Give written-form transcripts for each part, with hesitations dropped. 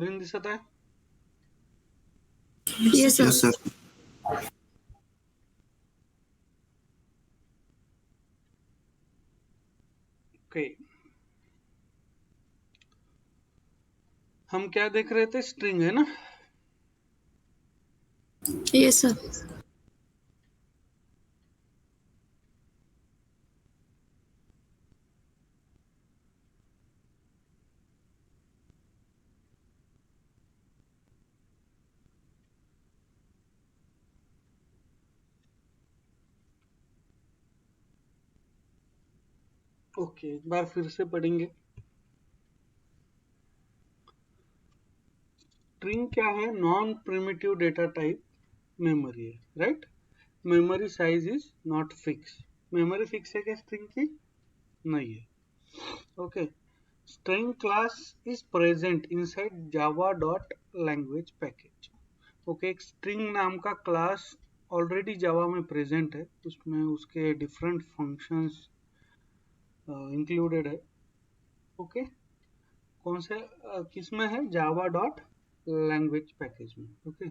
Screen दिसत आहे? Yes, sir. Yes, sir. Okay, हम क्या देख रहे थे? स्ट्रिंग है ना? Yes, sir. ओके, एक बार फिर से पढ़ेंगे। स्ट्रिंग क्या है? Non primitive data type memory है, right? Memory size is not fix. Memory fix है क्या स्ट्रिंग की? नहीं है। Okay, string class is present inside Java dot language package. Okay, एक स्ट्रिंग नाम का क्लास ऑलरेडी जावा में प्रेजेंट है, उसमें उसके डिफरेंट फंक्शंस इंक्लूडेड है। ओके, कौन से किस में है? जावा डॉट लैंग्वेज पैकेज में। Okay,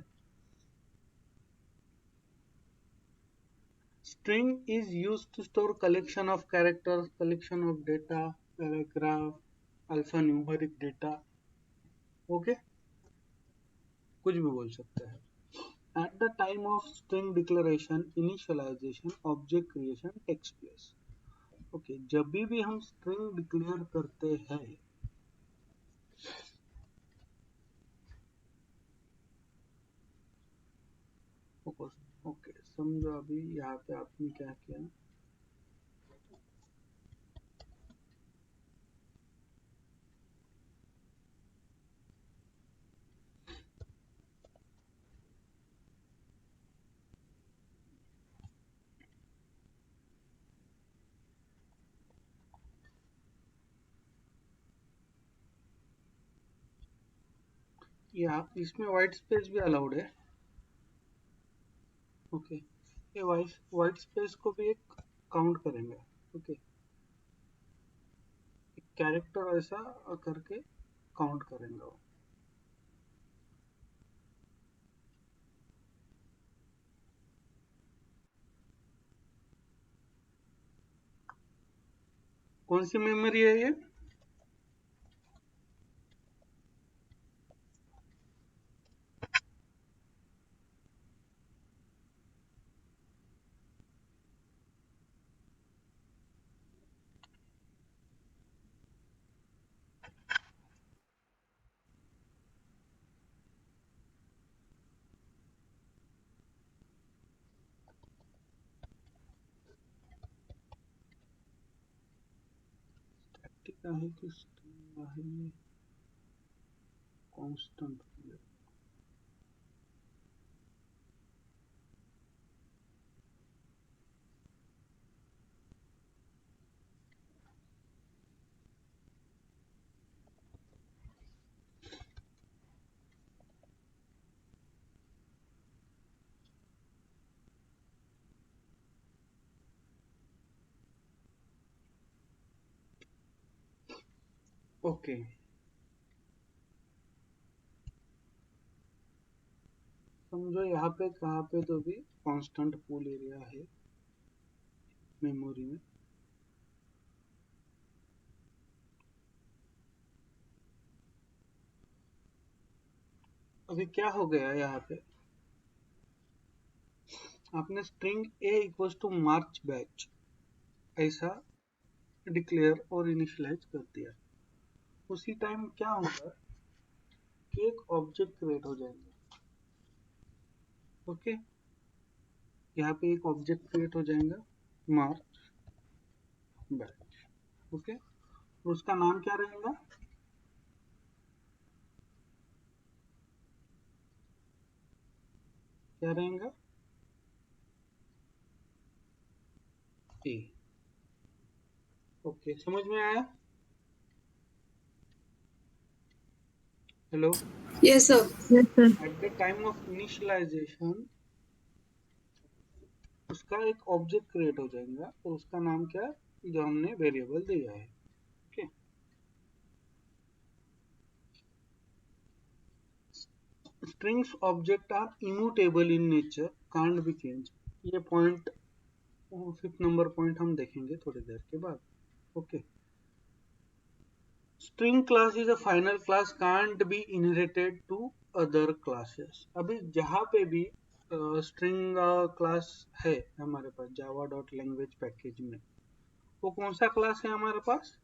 string is used to store collection of characters, collection of data, paragraph, alphanumeric data. Okay, कुछ भी बोल सकते हैं। At the time of string declaration, initialization, object creation takes place. Okay, जब भी हम string declare करते हैं, ओके समझो अभी यहाँ पे आपने क्या किया। या इसमें व्हाइट स्पेस भी अलाउड है। ओके, ये व्हाइट स्पेस को भी एक काउंट करेंगे। ओके, कैरेक्टर ऐसा करके काउंट करेंगे वो। कौन सी मेमोरी है ये? स्टॅटिक आहे की स्ट्रिंग आहे? कॉन्स्टंट। ओके, समझो यहाँ पे कहाँ पे तो भी कांस्टेंट पूल एरिया है मेमोरी में। अभी क्या हो गया यहाँ पे? आपने string a equals to march batch ऐसा डिक्लेयर और इनिशियलाइज कर दिया। उसी टाइम क्या होगा कि एक ऑब्जेक्ट क्रिएट हो जाएगा। ओके, यहाँ पे एक ऑब्जेक्ट क्रिएट हो जाएगा मार्च बैच। ओके, उसका नाम क्या रहेगा? क्या रहेगा? ए। ओके, समझ में आया? Hello, Yes, sir. Yes, sir. At the time of initialization उसका एक ऑब्जेक्ट क्रिएट हो जाएगा और उसका नाम क्या है जो हमने वेरिएबल दिया है। Okay, strings object are immutable in nature, can't be change. ये पॉइंट 5th नंबर पॉइंट हम देखेंगे थोड़ी देर के बाद। Okay, string class is a final class, can't be inherited to other classes. अभी जहां पे भी स्ट्रिंग क्लास है हमारे पास जावा डॉट लैंग्वेज पैकेज में, वो कौन सा क्लास है हमारे पास?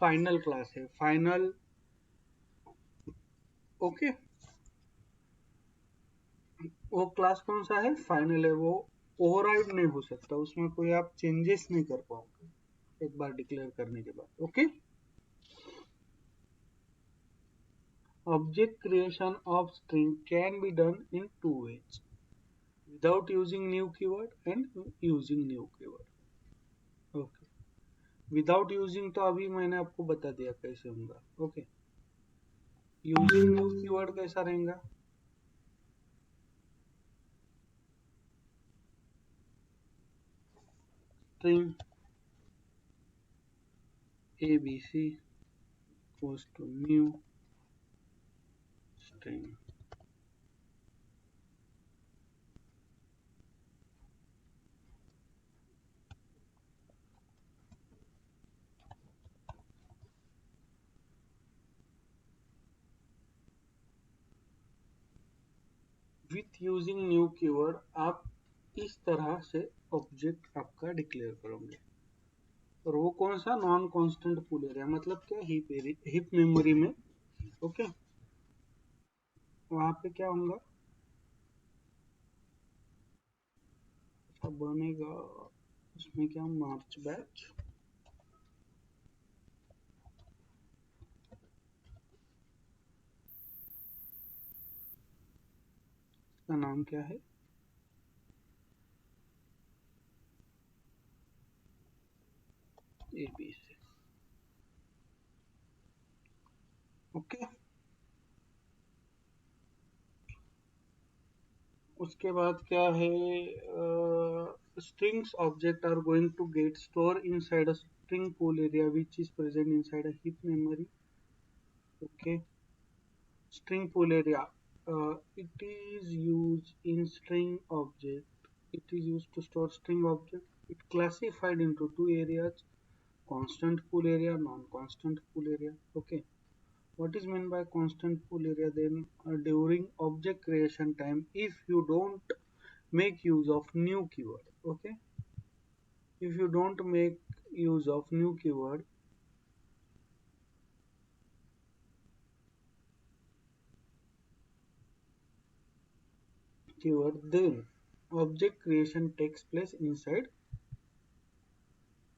फाइनल क्लास है, फाइनल। ओके, वो क्लास कौन सा है? फाइनल है। वो ओवरराइड नहीं हो सकता, उसमें कोई आप चेंजेस नहीं कर पाओगे एक बार डिक्लेयर करने के बाद। Okay, object creation of string can be done in two ways, without using new keyword and using new keyword. Okay, without using तो अभी मैंने आपको बता दिया कैसे होगा। ओके, यूजिंग न्यू कीवर्ड कैसा रहेगा? string abc equals to new string. With using new keyword आप इस तरह से ऑब्जेक्ट आपका डिक्लेयर करोगे, और वो कौन सा? नॉन कांस्टेंट पूल एरिया, मतलब क्या? हिप मेमोरी में। ओके, वहां पे क्या होगा? बनेगा उसमें क्या? मार्च बैच। का नाम क्या है? एबीसी। ओके, उसके बाद क्या है? Strings object are going to get store inside a string pool area which is present inside a heap memory. Okay, string pool area, it is used in string object, it is used to store string object. It classified into two areas, constant pool area, non-constant pool area. Okay, what is meant by constant pool area? Then during object creation time, if you don't make use of new keyword. Okay, if you don't make use of new keyword, then object creation takes place inside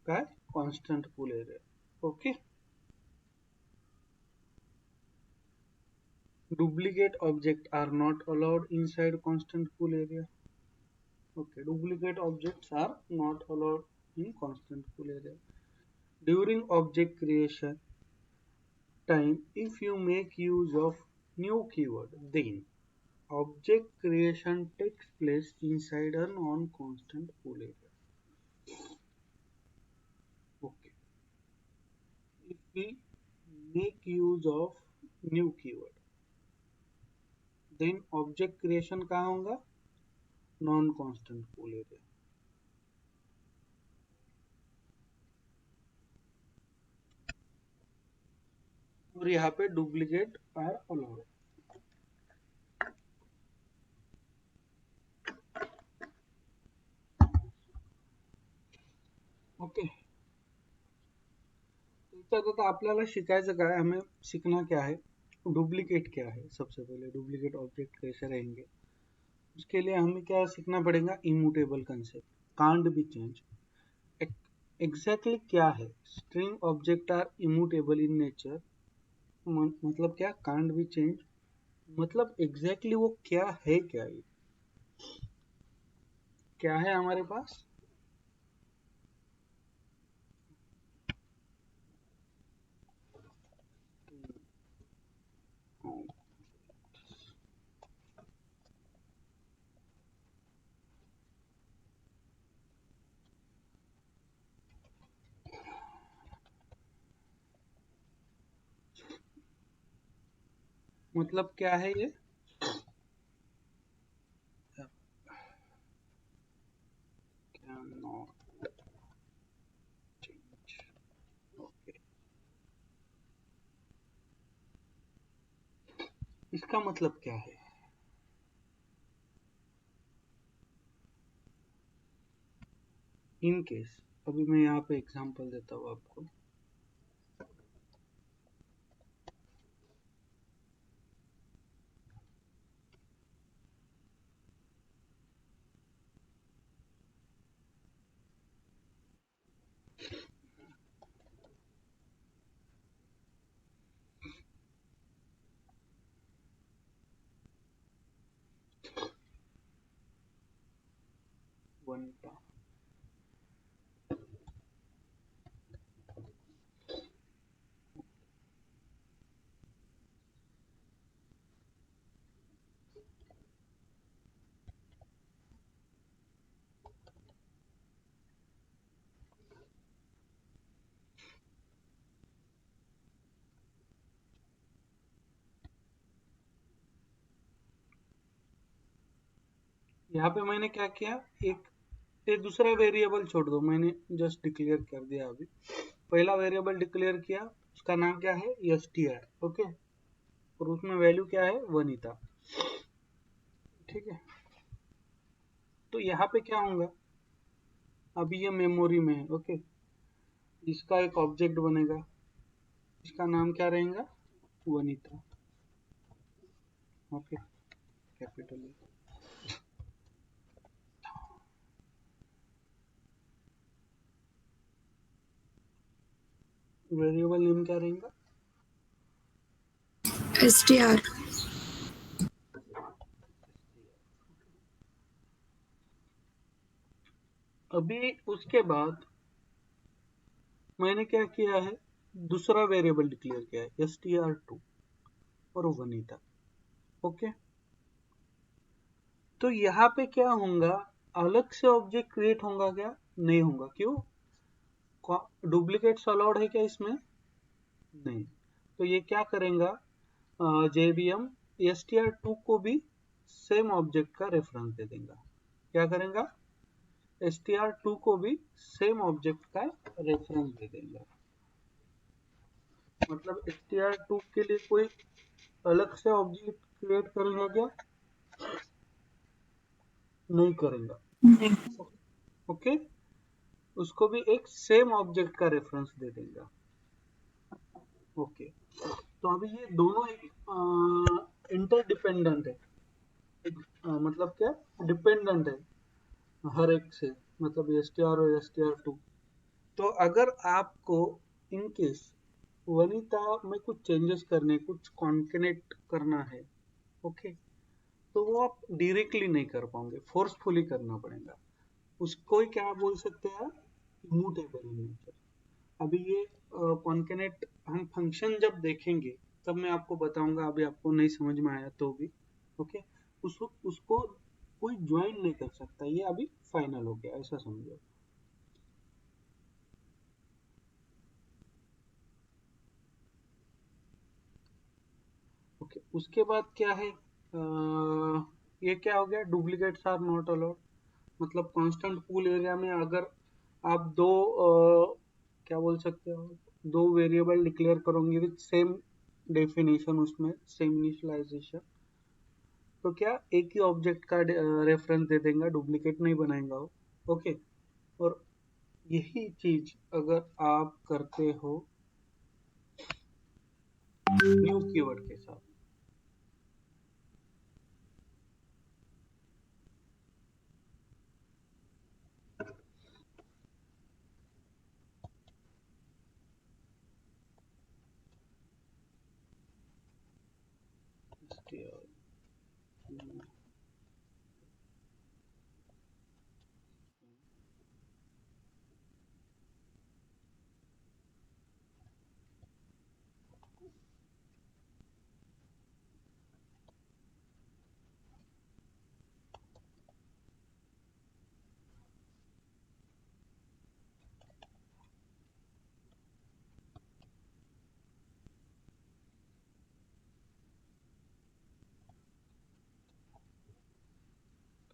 by constant pool area. Okay, duplicate objects are not allowed inside constant pool area. Okay, duplicate objects are not allowed in constant pool area. During object creation time, if you make use of new keyword, then object creation takes place inside a non-constant pool area. Okay, if we make use of new keyword, then object creation कहाँ होगा? Non-constant pool area. और यहाँ पे duplicate are allowed. Okay, तर आपल्याला शिकायचं काय? हमें सीखना क्या है? डुप्लीकेट क्या है? सबसे पहले डुप्लीकेट ऑब्जेक्ट कैसे रहेंगे, उसके लिए हमें क्या सीखना पड़ेगा? Immutable concept, can't be change. Exactly क्या है? String object are immutable in nature, मतलब क्या? कांट बी चेंज मतलब एग्जैक्टली वो क्या है? क्या है हमारे पास? मतलब क्या है ये? इसका मतलब क्या है? इन केस, अभी मैं यहाँ पे एग्जांपल देता हूँ आपको। वनिता, यहाँ पे मैंने क्या किया, एक दूसरा वेरिएबल छोड़ दो, मैंने जस्ट डिक्लेयर कर दिया। अभी पहला वेरिएबल डिक्लेयर किया, उसका नाम क्या है, str, ओके, और उसमें वैल्यू क्या है, वनिता, ठीक है। तो यहाँ पे क्या होगा, अभी ये मेमोरी में है, ओके, इसका एक ऑब्जेक्ट बनेगा, इसका नाम क्या रहेगा, Vanita, okay, capital. Variable name क्या रहेगा, STR. अभी उसके बाद मैंने क्या किया है, दूसरा वेरिएबल डिक्लेयर किया है, str2 और वनिता, ओके। तो यहाँ पे क्या होगा, अलग से ऑब्जेक्ट क्रिएट होगा क्या, नहीं होगा, क्यों, डुप्लीकेट्स अलाउड है क्या इसमें, नहीं। तो ये क्या करेगा, JVM str2 को भी सेम ऑब्जेक्ट का रेफरेंस दे देगा, क्या करेगा, str2 को भी सेम ऑब्जेक्ट का रेफरेंस दे देगा। मतलब str2 के लिए कोई अलग से ऑब्जेक्ट क्रिएट करेगा क्या, नहीं करेगा, ओके, उसको भी एक सेम ऑब्जेक्ट का रेफरेंस दे देगा, ओके। तो अभी ये दोनों एक इंटरडिपेंडेंट है, मतलब क्या, डिपेंडेंट है हर एक से, मतलब str और str2। तो अगर आपको इन केस वनिता में कुछ चेंजेस करने, कुछ कॉन्केनेट करना है, ओके, तो वो आप डायरेक्टली नहीं कर पाओगे, फोर्सफुली करना पड़ेगा। उसको ही क्या बोल सकते हैं, इम्यूटेबल इन नेचर। अभी ये कॉन्केनेट हम फंक्शन जब देखेंगे तब मैं आपको बताऊंगा, अभी आपको नहीं समझ में आया तो भी, ओके। उसको कोई ज्वाइन नहीं कर सकता, ये अभी फाइनल हो गया, ऐसा समझो, ओके। उसके बाद क्या है, ये क्या हो गया, डुप्लीकेट्स आर नॉट अलाउड, मतलब कांस्टेंट पूल एरिया में अगर आप दो क्या बोल सकते हो, दो वेरिएबल डिक्लेयर करोगे विद सेम डेफिनेशन, उसमें सेम इनिशियलाइजेशन, तो क्या एक ही ऑब्जेक्ट का रेफरेंस दे देगा, डुप्लीकेट नहीं बनाएगा वो, ओके। और यही चीज अगर आप करते हो न्यू कीवर्ड के साथ,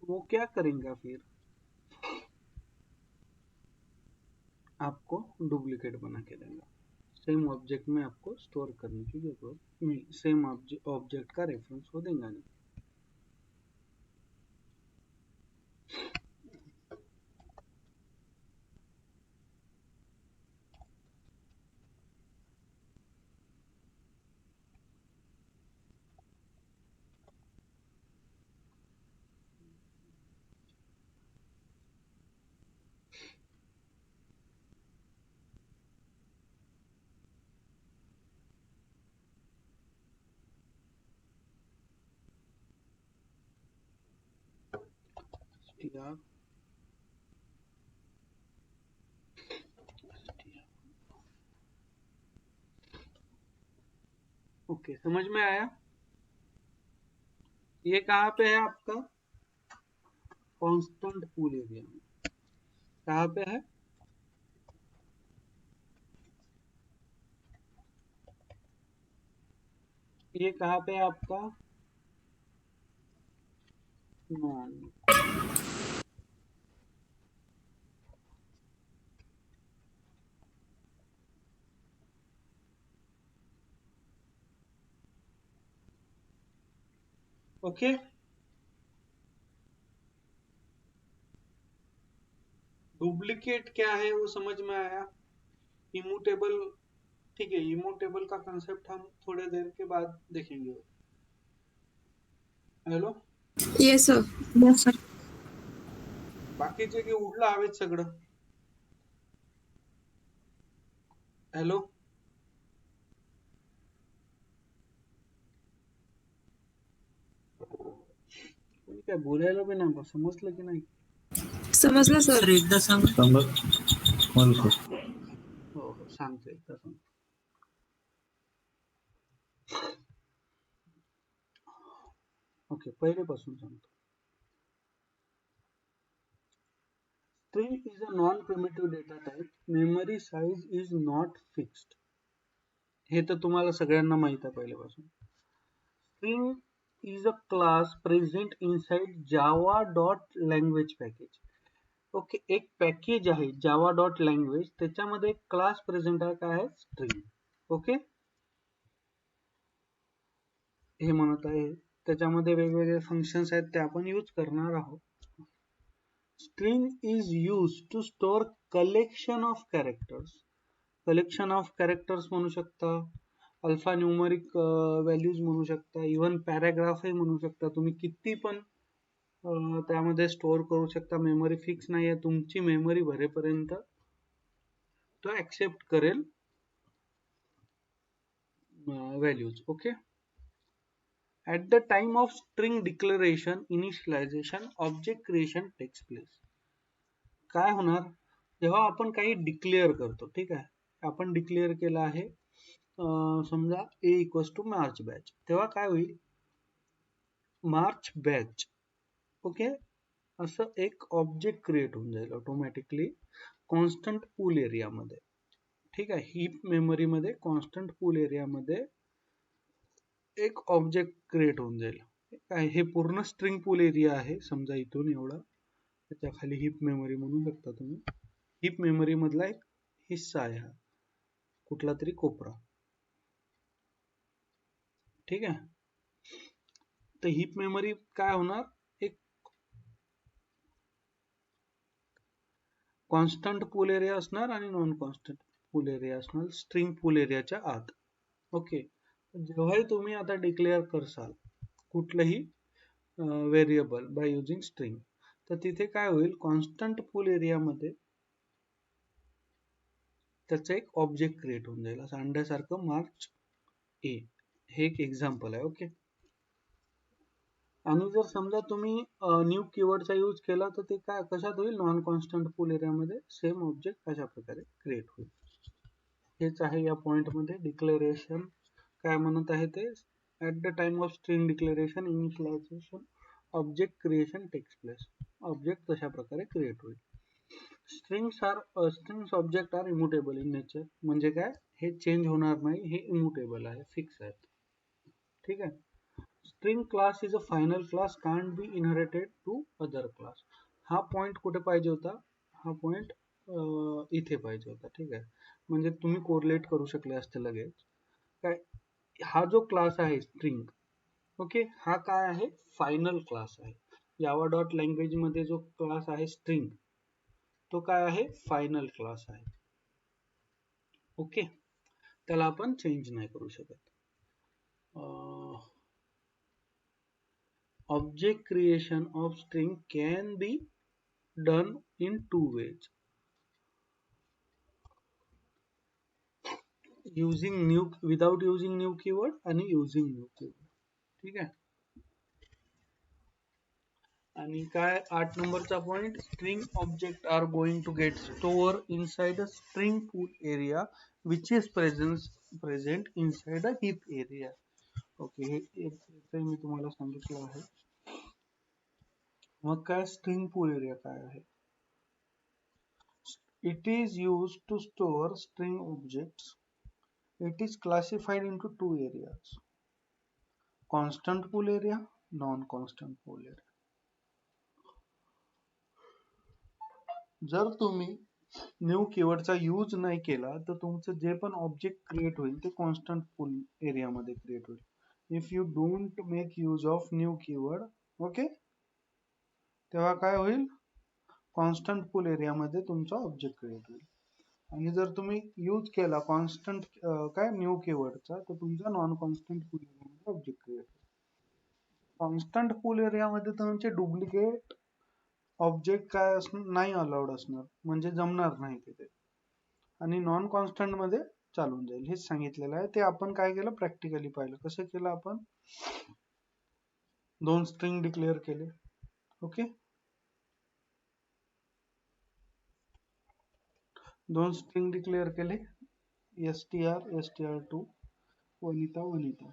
तो वो क्या करेंगे, फिर आपको डुप्लीकेट बना के देगा, सेम ऑब्जेक्ट में आपको स्टोर करने की जरूरत नहीं, सेम ऑब्जेक्ट का रेफरेंस वो देगा नहीं। str ओके, समझ में आया? ये कहाँ पे है आपका? कांस्टेंट पूल एरिया में। कहाँ पे है? ये कहाँ पे है आपका? नॉन। ओके, डुप्लीकेट क्या है वो समझ में आया? इमूटेबल, ठीक है, इमूटेबल का कंसेप्ट हम थोड़े देर के बाद देखेंगे। Hello, Yes, sir. Yes, sir. बाकीचे की उठलं हवेत सगळं? हॅलो, कोणी काय बोलायला बी नाही, समजलं की नाही? समजलं सर. सर एकदा सांग. हो हो, सांगतो एकदा सांगतो. ओके, पहिलेपासून सांगतो. String is a non-primitive data type. Memory size is not fixed. हे तर तुम्हाला सगळ्यांना माहित आहे पहिल्यापासून. String is a class present inside java.language package. Okay, एक पॅकेज आहे जावा डॉट लँग्वेज, त्याच्यामध्ये एक क्लास प्रेझेंट आहे, काय आहे? स्ट्रिंग. ओके, हे म्हणत आहे त्याच्यामध्ये वेगवेगळे फंक्शन्स आहेत ते आपण यूज करणार आहोत. String is use to store collection of characters. Collection of characters म्हणू शकता, अल्फा न्यूमरिक व्हॅल्यूज म्हणू शकता, इव्हन पॅराग्राफही म्हणू शकता. तुम्ही किती पण त्यामध्ये स्टोअर करू शकता. मेमरी फिक्स नाही आहे, तुमची मेमरी भरेपर्यंत तो ऍक्सेप्ट करेल values. Okay, at the time of string declaration initialization object creation takes place. काय होणार जेव्हा आपण काही डिक्लेअर करतो? ठीक आहे, आपण डिक्लेअर केलं आहे समजा a equals to march batch, तेव्हा काय होईल? मार्च बॅच, ओके, असं एक ऑब्जेक्ट क्रिएट होऊन जाईल ऑटोमॅटिकली कॉन्स्टंट पूल एरियामध्ये. ठीक आहे, हीप मेमरी मध्ये कॉन्स्टंट पूल एरियामध्ये एक ऑब्जेक्ट क्रिएट होऊन जाईल. काय, हे पूर्ण स्ट्रिंग पूल एरिया आहे समजा, इथून एवढा, त्याच्या खाली हीप मेमरी म्हणू शकता तुम्ही. हीप मेमरी मधला एक हिस्सा आहे हा, कुठला तरी कोपरा. ठीक आहे, तर हीप मेमरी काय होणार? एक कॉन्स्टंट पूल एरिया असणार आणि नॉन कॉन्स्टंट पूल एरिया असणार स्ट्रिंग पूल एरियाच्या आत. ओके, जेव्हाही तुम्ही आता डिक्लेअर करसाल कुठलंही व्हेरिएबल बाय युजिंग स्ट्रिंग, तर तिथे काय होईल? कॉन्स्टंट पूल एरियामध्ये त्याचं एक ऑब्जेक्ट क्रिएट होऊन जाईल, असं अंड्यासारखं मार्च ए. हे एक एक्झाम्पल आहे. ओके, आणि जर समजा तुम्ही न्यू कीवर्डचा यूज केला तर ते काय कशात होईल? नॉन कॉन्स्टंट पूल एरियामध्ये सेम ऑब्जेक्ट कशा प्रकारे क्रिएट होईल, हेच आहे या पॉइंटमध्ये डिक्लेरेशन काय म्हणत आहे ते. At the time of string declaration initialization object creation takes place. Object तशा प्रकारे क्रिएट होईल. Strings object are immutable in nature. म्हणजे काय? हे चेंज होणार नाही, हे इम्युटेबल आहे, फिक्स आहेत. ठीक आहे, string class is a final class, can't be inherited to other class. हा पॉइंट कुठे पाहिजे होता? हा पॉइंट इथे पाहिजे होता. ठीक आहे, म्हणजे तुम्ही कोरिलेट करू शकले असते लगेच. काय, हा जो क्लास आहे स्ट्रिंग, ओके, हा काय आहे, फायनल क्लास आहे. जावा डॉट लँग्वेज मध्ये जो क्लास आहे स्ट्रिंग, तो काय आहे, फायनल क्लास आहे. ओके, त्याला आपण चेंज नाही करू शकत. Object creation of string can be done in two ways, using new, without using new keyword आणि using new keyword. ठीक आहे. आणि काय 8 नंबरचा point, string object are going to get store inside a string pool area which is present inside a heap area. Okay, हे मी तुम्हाला सांगितलं आहे. मग काय, स्ट्रिंग पूल एरिया काय आहे? It is used to store string objects. It is classified into two areas: constant pool area, non-constant pool area. जर तुम्ही न्यू कीवर्डचा यूज नाही केला तर तुमचं जे पण ऑब्जेक्ट क्रिएट होईल ते कॉन्स्टंट पूल एरिया मध्ये क्रिएट होईल. If you don't make use of new keyword, okay, तेव्हा काय होईल, कॉन्स्टंट पूल एरिया मध्ये तुमचा ऑब्जेक्ट क्रिएट होईल. आणि जर तुम्ही यूज केला कॉन्स्टंट काय न्यू कीवर्डचा, तर तुमचा नॉन कॉन्स्टंट पूल एरिया मध्ये ऑब्जेक्ट क्रिएट होईल. कॉन्स्टंट पूल एरिया मध्ये तुमचे डुप्लिकेट ऑब्जेक्ट काय असणार, नाही अलाउड असणार, म्हणजे जमणार नाही तिथे. आणि नॉन कॉन्स्टंट मध्ये चालून जाईल, हेच सांगितलेलं आहे. ते आपण काय केलं, प्रॅक्टिकली पाहिलं. कसं केलं आपण, दोन स्ट्रिंग डिक्लेअर केले. ओके, दोन स्ट्रिंग डिक्लेअर केले, str2 वनिता.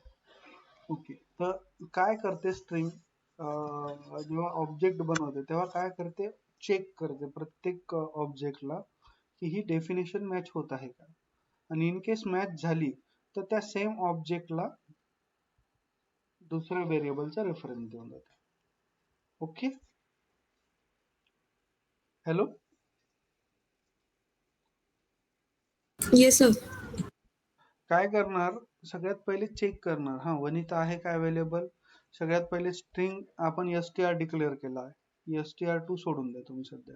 ओके, तर काय करते स्ट्रिंग, जेव्हा ऑब्जेक्ट बनवते तेव्हा काय करते, चेक करते प्रत्येक ऑब्जेक्टला की ही डेफिनेशन मॅच होत आहे का. आणि इन केस मॅच झाली तर त्या सेम ऑब्जेक्टला दुसऱ्या व्हेरिएबलचा रेफरन्स देऊन जाते. Okay, hello, Yes, sir. काय करणार, सगळ्यात पहिले चेक करणार, हा वनिता आहे का अवेलेबल. सगळ्यात पहिले स्ट्रिंग आपण str डिक्लेअर केला आहे, str2 सोडून द्या तुम्ही सध्या.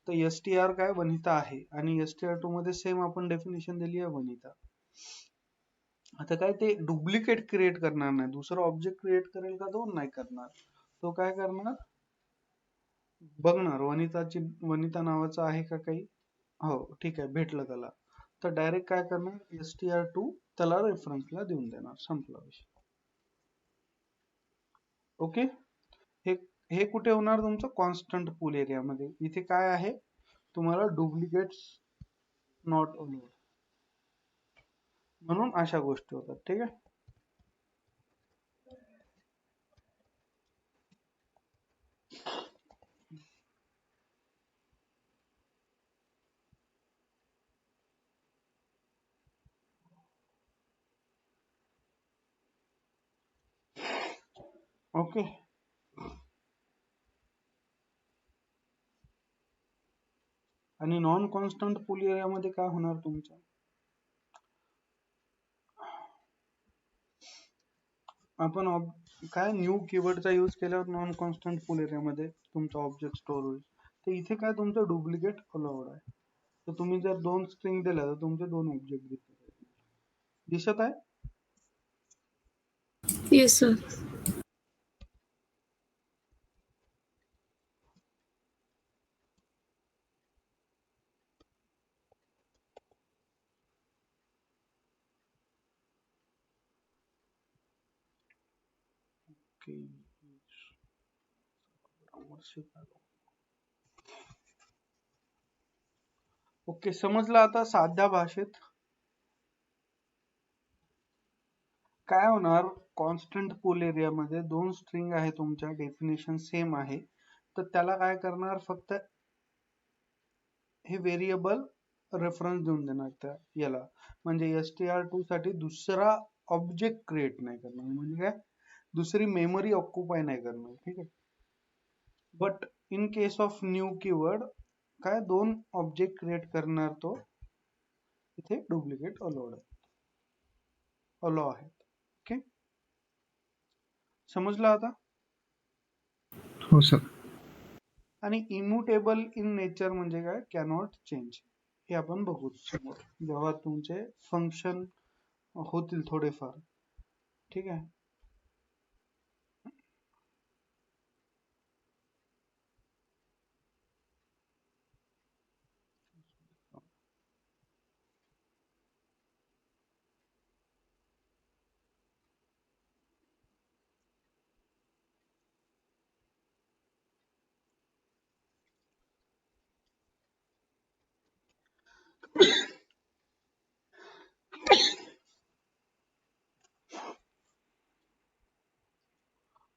तर str काय, वनिता आहे, आणि str2 मध्ये सेम आपण डेफिनेशन दिली आहे वनिता. आता काय, ते डुप्लिकेट क्रिएट करणार नाही, दुसरा ऑब्जेक्ट क्रिएट करेल का, दोन नाही करणार. तो काय करणार, बघणार वनिता नावाचा आहे का काही, हो ठीक आहे, भेटलं त्याला, तर डायरेक्ट काय करणार, str2 त्याला रेफरन्सला देऊन देणार, संपला विषय. ओके, हे हे कुठे होणार, तुमचं कॉन्स्टंट पूल एरिया मध्ये. इथे काय आहे, तुम्हाला डुप्लिकेट्स नॉट अलाउड, म्हणून अशा गोष्टी होतात. ठीक आहे. ओके, आणि नॉन कॉन्स्टंट पूल एरिया मध्ये काय होणार तुमचं, आपण काय न्यू कीवर्डचा यूज केल्यावर नॉन कॉन्स्टंट पूल एरिया मध्ये तुमचा ऑब्जेक्ट स्टोअर होईल. तर इथे काय, तुमचं डुप्लिकेट अलाउड आहे. तर तुम्ही जर दोन स्ट्रिंग दिल्या तर तुमचे दोन ऑब्जेक्ट दिसत आहे. Yes, sir. ओके, ओके, समजलं आता साध्या भाषेत. काय होणार, कॉन्स्टंट पूल एरिया मध्ये दोन स्ट्रिंग आहे तुमच्या, डेफिनेशन सेम आहे, तर त्याला काय करणार, फक्त हे व्हेरिएबल रेफरन्स देऊन देणार त्या याला, म्हणजे str2 साठी दुसरा ऑब्जेक्ट क्रिएट नाही करणार, म्हणजे काय, दुसरी मेमरी ऑक्युपाय नाही करणार. ठीक आहे. But in case of new keyword, काय दोन ऑब्जेक्ट क्रिएट करणार तो इथे डुप्लिकेट अलो आहेत. ओके, समजलं आता. हो सर. आणि इम्युटेबल इन नेचर म्हणजे काय, कॅनॉट चेंज. हे आपण बघू समोर जेव्हा तुमचे फंक्शन होतील थोडेफार. ठीक आहे.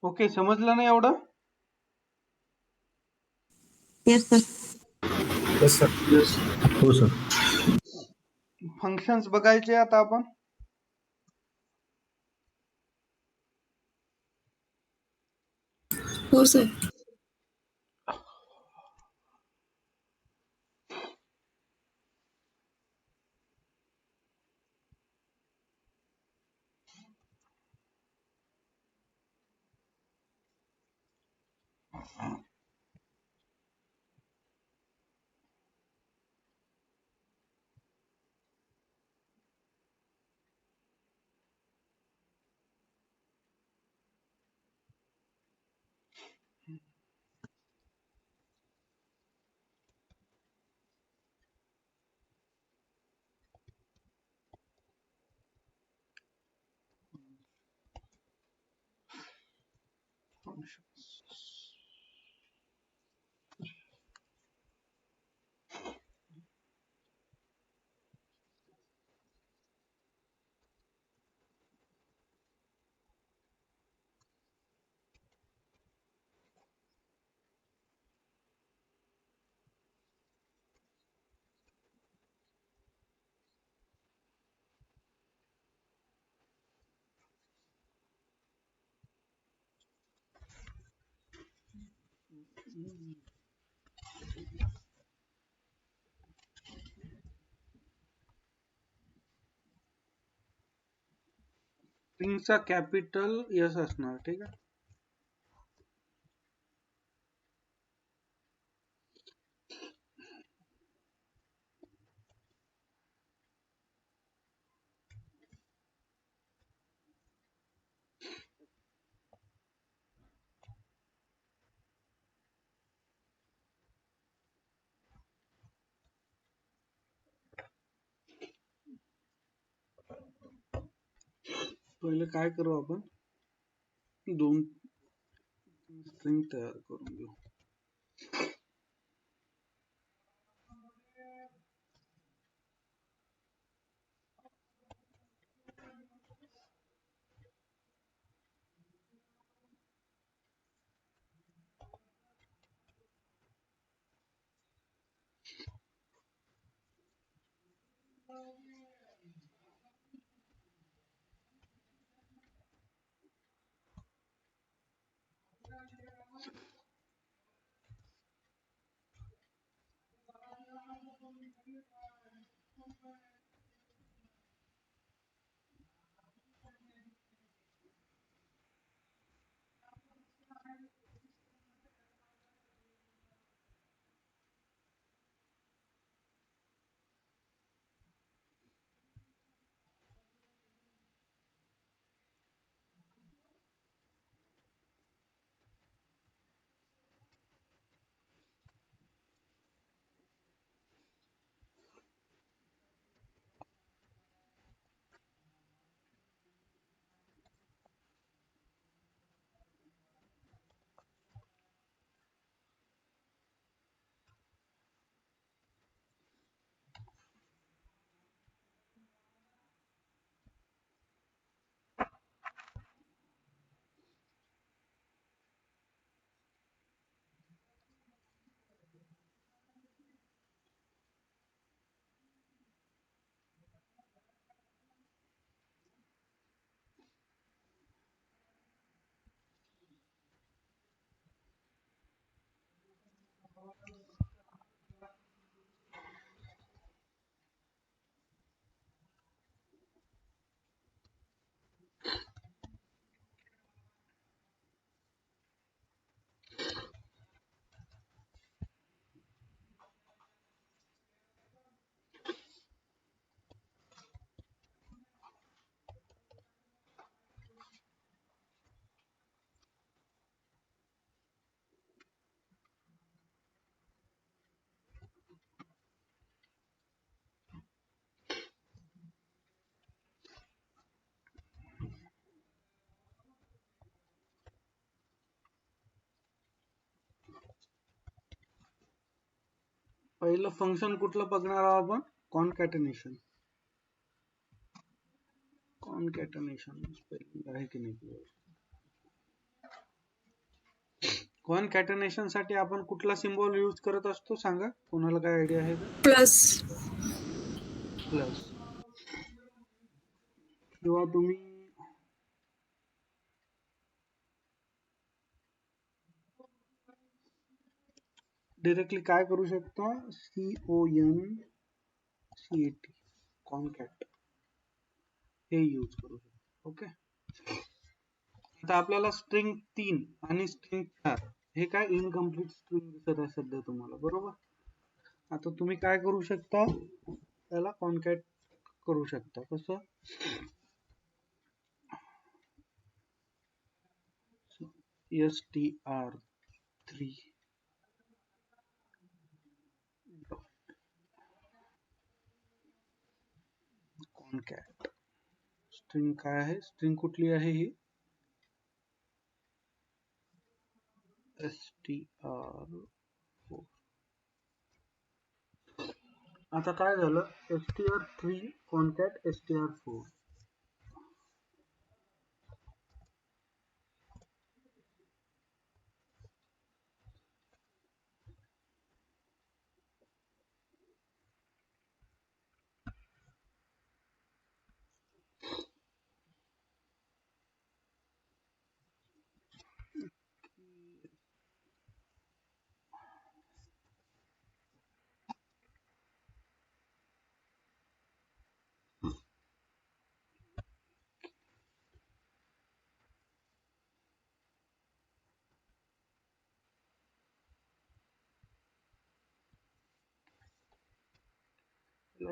ओके, समजलं ना एवढं. Yes, sir. Yes sir. हो सर. फंक्शन्स बघायचे आता आपण. हो सर. स्ट्रिंगचा कॅपिटल एस असणार. ठीक आहे. पहिले काय करू आपण, दोन स्ट्रिंग तयार करून घेऊ. पहिलं फंक्शन कुठलं बघणार आहोत आपण? कॉनकॅटेनेशन. कॉनकॅटेनेशन स्पेलिंग आहे की नाही? कॉनकॅटेनेशन साठी आपण कुठला सिम्बॉल यूज करत असतो सांगा, कोणाला काय आयडिया आहे का? प्लस. प्लस. किंवा तुम्ही डायरेक्टली काय करू शकता? CONCAT, कॉनकॅट हे यूज करू शकता. ओके. आता आपल्याला स्ट्रिंग 3 आणि स्ट्रिंग 4 हे काय इनकम्प्लीट स्ट्रिंग दिसत आहे सध्या तुम्हाला, बरोबर? आता तुम्ही काय करू शकता? त्याला कॉनकॅट करू शकता. कसं? str3 concat. स्ट्रिंग काय आहे? स्ट्रिंग कुठली आहे ही? str4. आता काय झालं? str3 concat str4.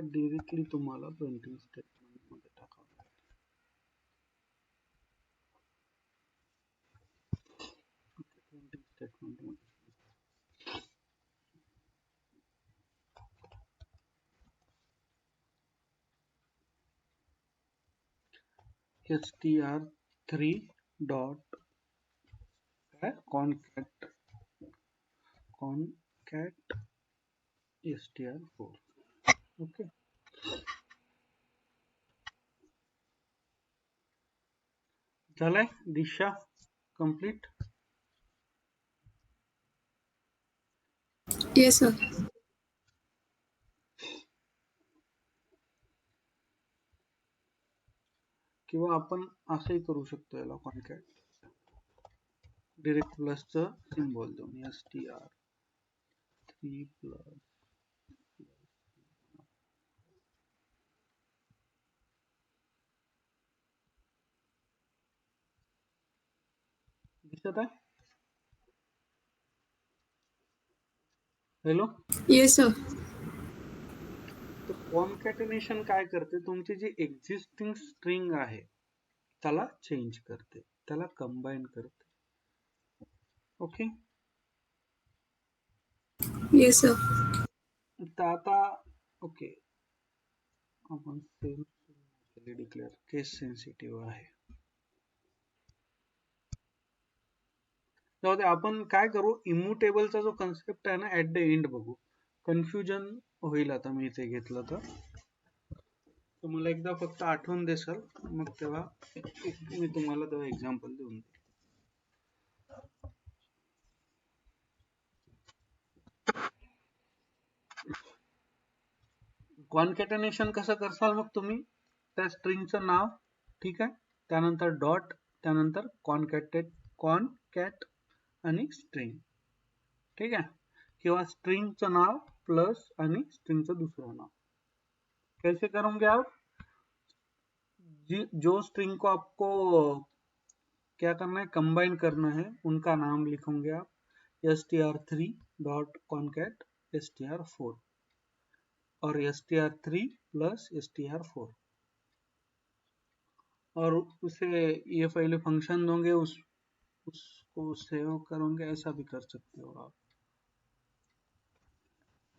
डायरेक्टली तुम्हाला प्रिंटिंग स्टेटमेंट मध्ये टाकावं लागेल. प्रिंटिंग स्टेटमेंट मध्ये str3 dot concat str4. Okay. झालंय दिशा कंप्लीट? Yes sir. किंवा आपण असंही करू शकतो याला कॉनकॅट डायरेक्ट प्लसचं सिम्बॉल देऊन str3 प्लस. दिसत आहे? हॅलो. Yes sir. तर कॉनकॅटेनेशन काय करते? तुमची जी एक्झिस्टिंग स्ट्रिंग आहे त्याला चेंज करते, त्याला कंबाईन करते. ओके. Yes sir. तर आता ओके, आपण सेम डिक्लेअर केस सेन्सिटिव्ह आहे. जाऊ दे, आपण काय करू? इम्युटेबलचा जो कन्सेप्ट आहे ना, ऍट द एंड बघू. कन्फ्युजन होईल आता मी इथे घेतलं तर. मला एकदा फक्त आठवण देसाल, मग तेव्हा मी तुम्हाला तेव्हा एक्झाम्पल देऊन देईन. कॉनकॅटेनेशन कसं करसाल मग तुम्ही? त्या स्ट्रिंगचं नाव, ठीक आहे, त्यानंतर डॉट, त्यानंतर कॉनकॅट आणि स्ट्रिंग, ठीक है? किंवा स्ट्रिंगचं नाव प्लस आणि स्ट्रिंगचं दुसरं नाव. कैसे करोगे आप? जो स्ट्रिंग को आपको क्या करना है, कंबाइन करना है, उनका नाम लिखोगे आप str3 डॉट कॉनकैट str4 और str3 प्लस str4, और उसे ये पहले फंक्शन दोगे, उसको सेव करोगे, ऐसा भी कर सकते हो आप.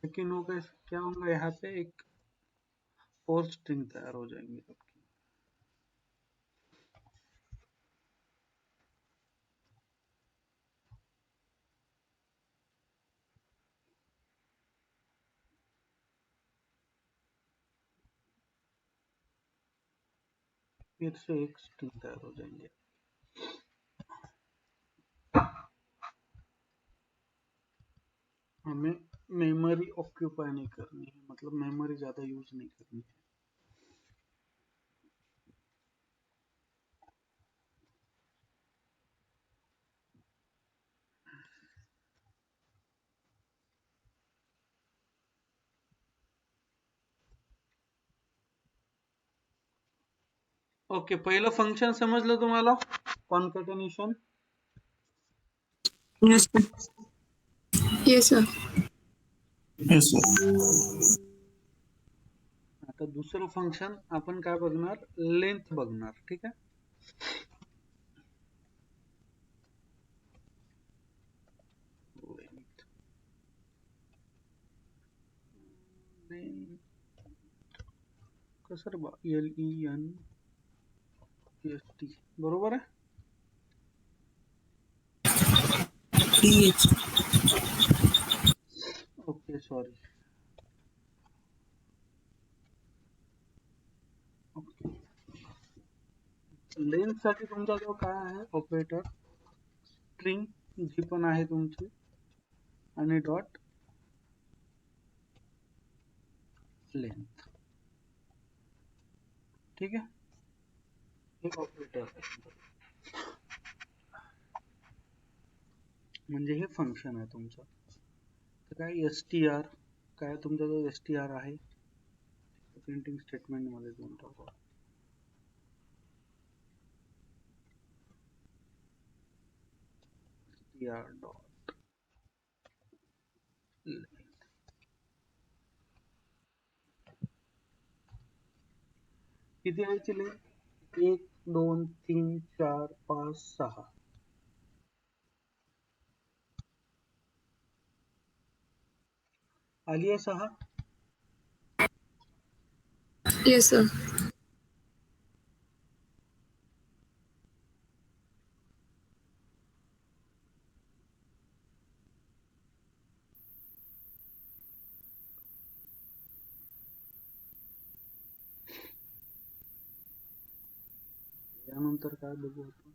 लेकिन वो क्या होगा, यहाँ पे एक और स्ट्रिंग तैयार हो जाएंगे आपकी. फिर से एक स्ट्रिंग तैयार हो जाएंगे। हमें मेमोरी ऑक्यूपाई नहीं करनी है, मतलब मेमोरी ज्यादा यूज नहीं करनी है। ओके, पहिलं फंक्शन समजलं तुम्हाला, कॉन्कॅटिनेशन? Yes, sir. Yes, sir. Yes, sir. आता दुसरं फंक्शन आपण काय बघणार, लेंथ बघणार, ठीक आहे. लेंथ कसं LENT बरोबर आहे. Yes. Okay sorry. लेंथ साठी तुमच्याजवळ काय आहे ऑपरेटर, स्ट्रिंग जी पण आहे तुमची आणि डॉट लेंथ, ठीक आहे. हे ऑपरेटर आहे, म्हणजे हे फंक्शन आहे तुमचं. तर काय str, काय तुमच्याजवळ str आहे, प्रिंटिंग स्टेटमेंट मध्ये देऊन टाकू. str डॉट किती यायची लेंथ, 1 2 3 4 5 6. आली आहे 6. Yes, sir. यानंतर काय बघू आपण,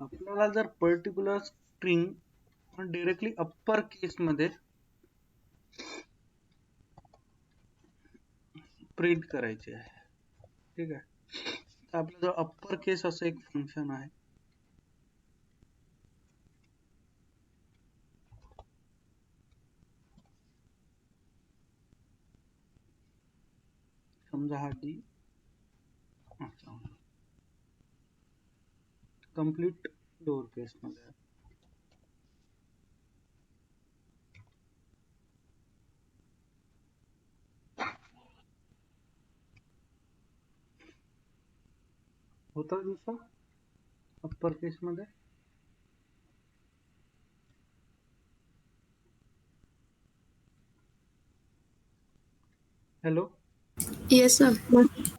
आपल्याला जर particular string directly upper case मध्ये प्रिंट करायची आहे, ठीक आहे. तर आपल्याजवळ अप्पर केस असं एक फंक्शन आहे. समजा हा डी कंप्लीट लोअर केस मध्ये आहे. होता दिवसा अप्पर केस मध्ये. Hello, Yes, sir.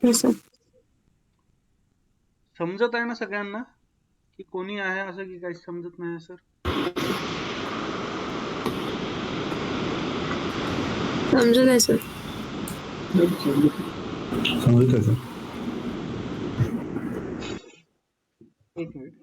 Yes, sir. समजत आहे ना सगळ्यांना, की कोणी आहे असं की काही समजत नाही सर? समजलं आहे, sir. समजत आहे सर. एक मिनिट.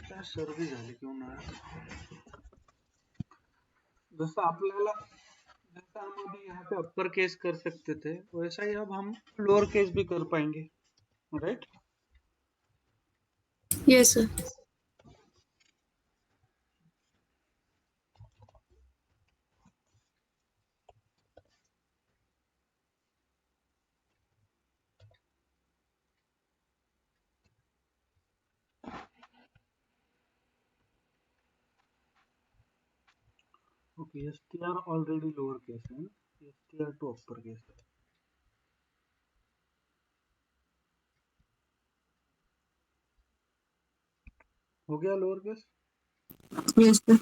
काय सर्दी झाली किंवा नाही, जैसा आपल्याला, जैसा हम अभी यहाँ पे अपर केस कर सकते थे वैसा ही अब हम लोअर केस भी कर पाएंगे, right? Yes, sir. Okay, str already lower case है ना, str टू अपर केस है. हो गया लोअर केस? Yes, sir.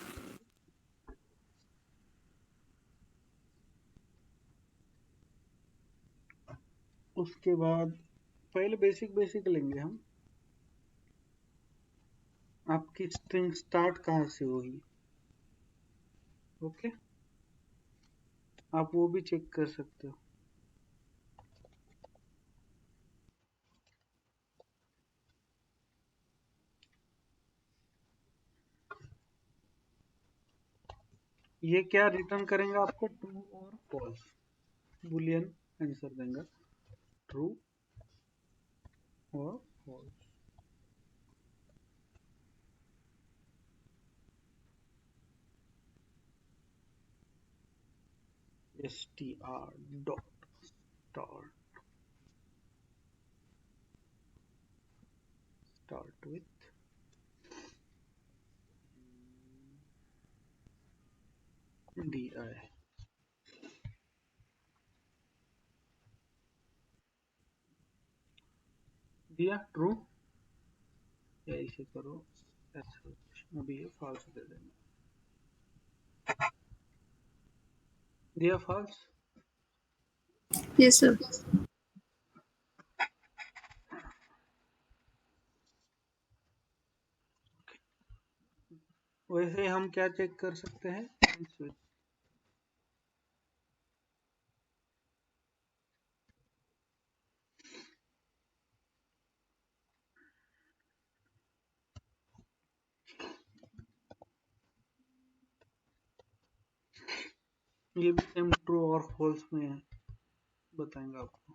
उसके बाद पहले बेसिक लेंगे हम। आपकी स्ट्रिंग स्टार्ट कहाँ से होगी? ओके, आप वो भी चेक कर सकते हो। ये क्या रिटर्न करेंगे आपको? ट्रू और फॉल्स, बुलियन आंसर देंगे, ट्रू और false. str dot start with di, दिया ट्रू, या इसे करो ऐसा, अभी ये फॉल्स दे देंगे, दिया फॉल्स। Yes, sir. वैसे हम क्या चेक कर सकते हैं? ये भी सेम ट्रू और फॉल्स में बताएंगे आपको।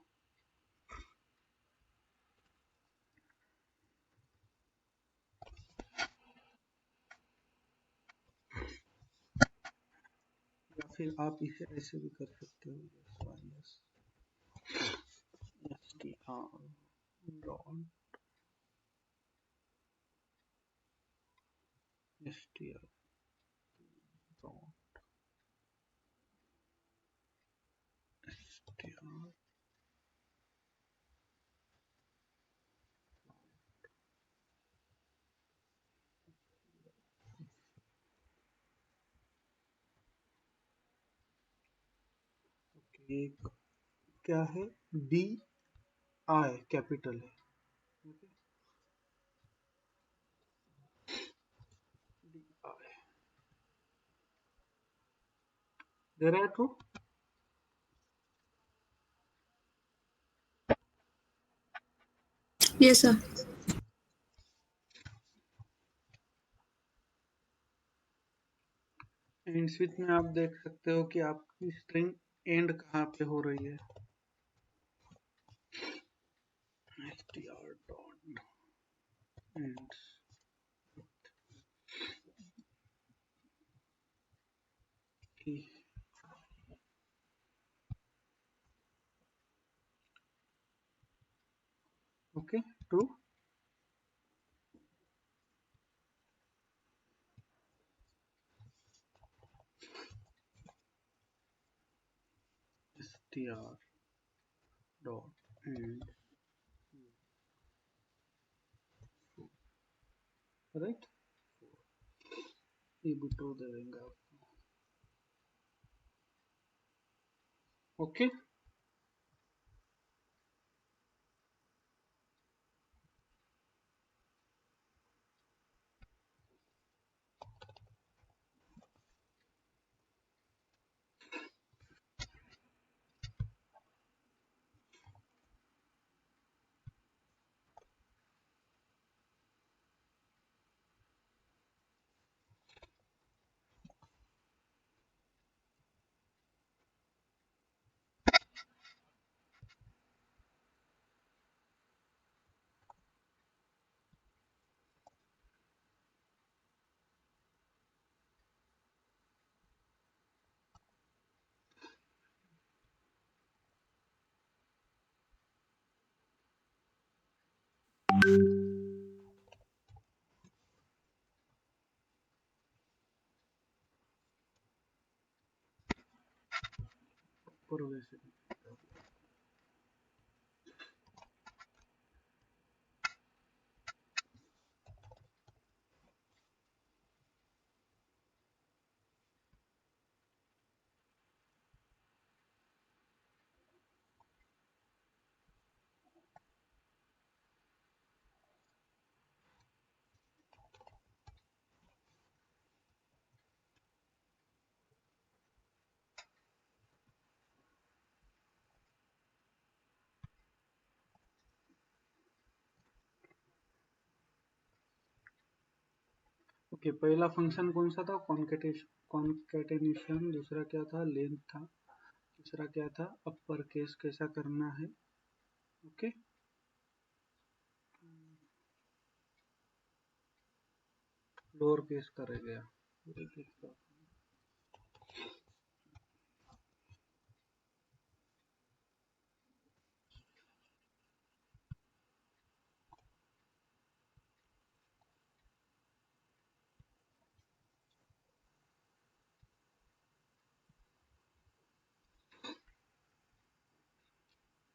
या फिर आप इसे ऐसे भी कर सकते हो, str dot str dot str। एक क्या है? डी आई कैपिटल है, डी आई दे रहा है true. Yes, sir. And switch में आप देख सकते हो कि आपकी स्ट्रिंग एंड कहाँ पे हो रही है, str dot ends। Okay, true. str dot end, right, ये भी ट्रू दे देंगे आपको। ओके, पर वैसे ओके, पहला फंक्शन कौन सा था? कॉन्केटेनेशन। दूसरा क्या था? लेंथ था। तीसरा क्या था? अपर केस कैसा करना है। ओके, लोअर केस करे गया।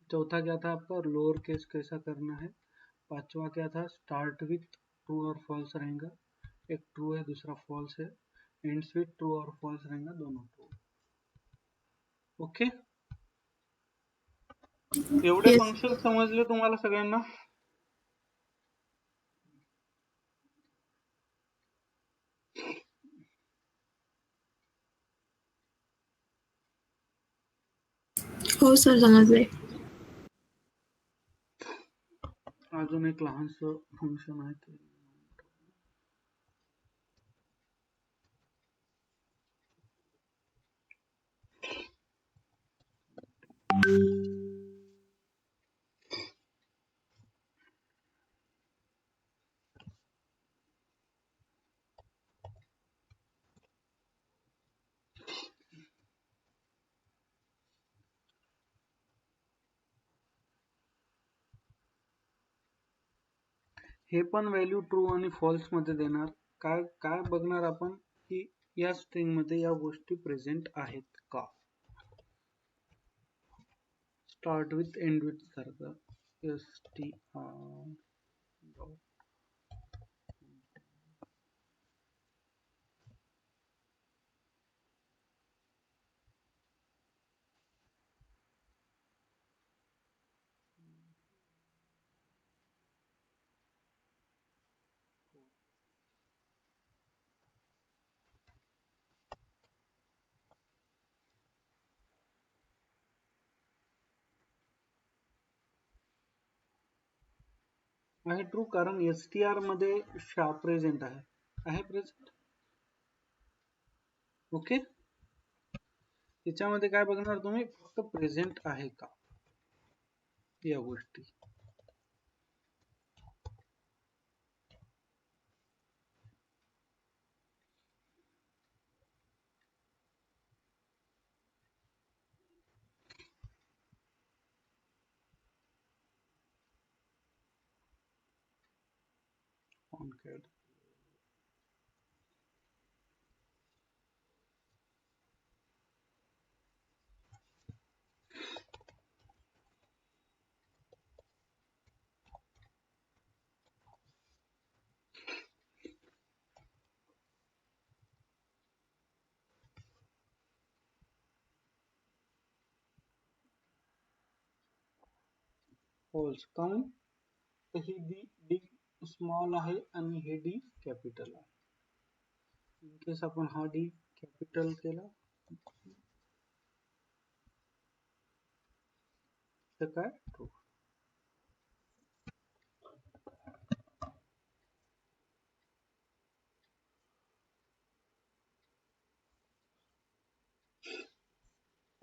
चौथा क्या था आपका? लोअर केस कैसा करना है। पांचवा क्या था? स्टार्ट विथ ट्रू और फॉल्स रहेगा। एक ट्रू है, दूसरा फॉल्स है। एंड्स विथ ट्रू और फॉल्स रहेगा, दोनों ट्रू। ओके, एवढे Yes. फंक्शन समजले तुम्हाला सगळ्यांना? हो सर, समजले. अजून एक लहानसं फंक्शन आहे ते हे पण व्हॅल्यू ट्रू आणि फॉल्स मध्ये देणार. काय काय बघणार आपण की या स्ट्रिंग मध्ये या गोष्टी प्रेझेंट आहेत का. स्टार्ट विथ एंड विथ सारखं str आहे ट्रू, कारण str मध्ये शा प्रेझेंट आहे प्रेझेंट. ओके, त्याच्यामध्ये काय बघणार तुम्ही? फक्त प्रेझेंट आहे का या गोष्टी. concat फॉल्स काऊन? तर ही डी स्मॉल आहे आणि हे डी कॅपिटल आहे. इन केस आपण हा डी कॅपिटल केला तर काय ट्रू.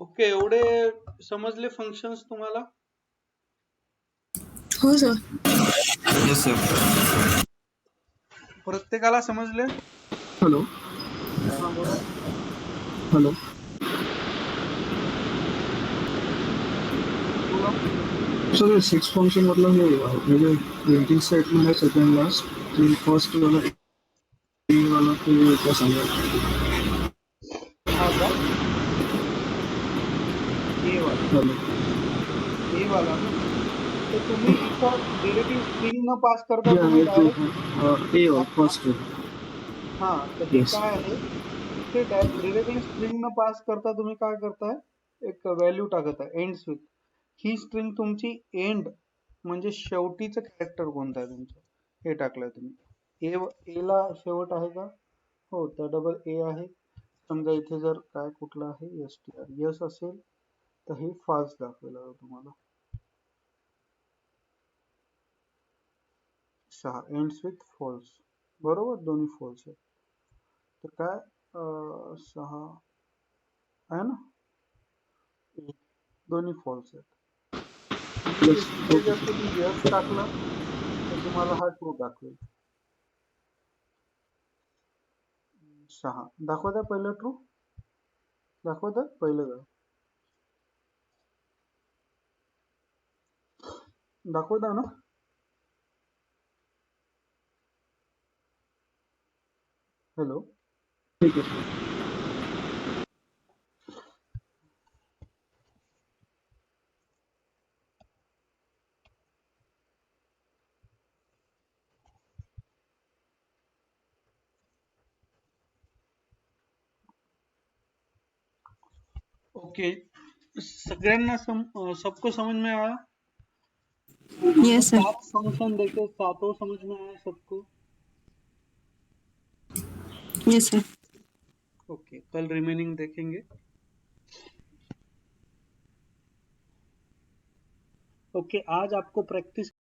ओके, एवढे समजले फंक्शन्स तुम्हाला? हो सर. Yes sir. प्रत्येकाला समजले? हॅलो हा, बोला. हॅलो. बोला. सर, 6 फंक्शन मतलब ये मुझे प्रिंटिंग स्टेटमेंट है सेकंड लास्ट, फिर फर्स्ट वाला ए वाला फिर क्या समझा. हा का? ए वाला. हॅलो. ए वाला ना. तर तुम्ही इथं डिरेक्टली स्ट्रिंग न पास करता या तुम्ही ये डायरेक्ट ए और फर्स्ट. हा, तर हे यस. काय आहे? इथे डिरेक्टली स्ट्रिंग न पास करता तुम्ही काय करताय? एक व्हॅल्यू टाकत आहे एंड्स विथ. ही स्ट्रिंग तुमची एंड म्हणजे शेवटीचं कॅरेक्टर कोणतं आहे तुमचं हे टाकलंय तुम्ही. ए ला शेवट आहे का? हो, तर डबल ए आहे. समजा इथे जर काय कुठलं आहे str यस असेल तर हे फाल्स दाखवेल आता तुम्हाला. 6 एंड्स विथ फॉल्स, बरोबर, दोन्ही फॉल्स आहे. तर काय 6 आहे ना, दोन्ही फॉल्स आहेत. Yes. इथे जर तुम्ही यस टाकलं तर तुम्हाला हा ट्रू दाखवेल. 6 दाखवत आहे, पहिलं ट्रू दाखवत आहे, पहिलं दाखवत आहे ना. हॅलो, ठीक आहे. ओके, सगळ्यांना सबको समझ में आया? Yes sir. 7 फंक्शन देखे, सातों समझ में आया सबको? Yes sir. ओके, कल रिमेनिंग देखेंगे. ओके, आज आपको प्रैक्टिस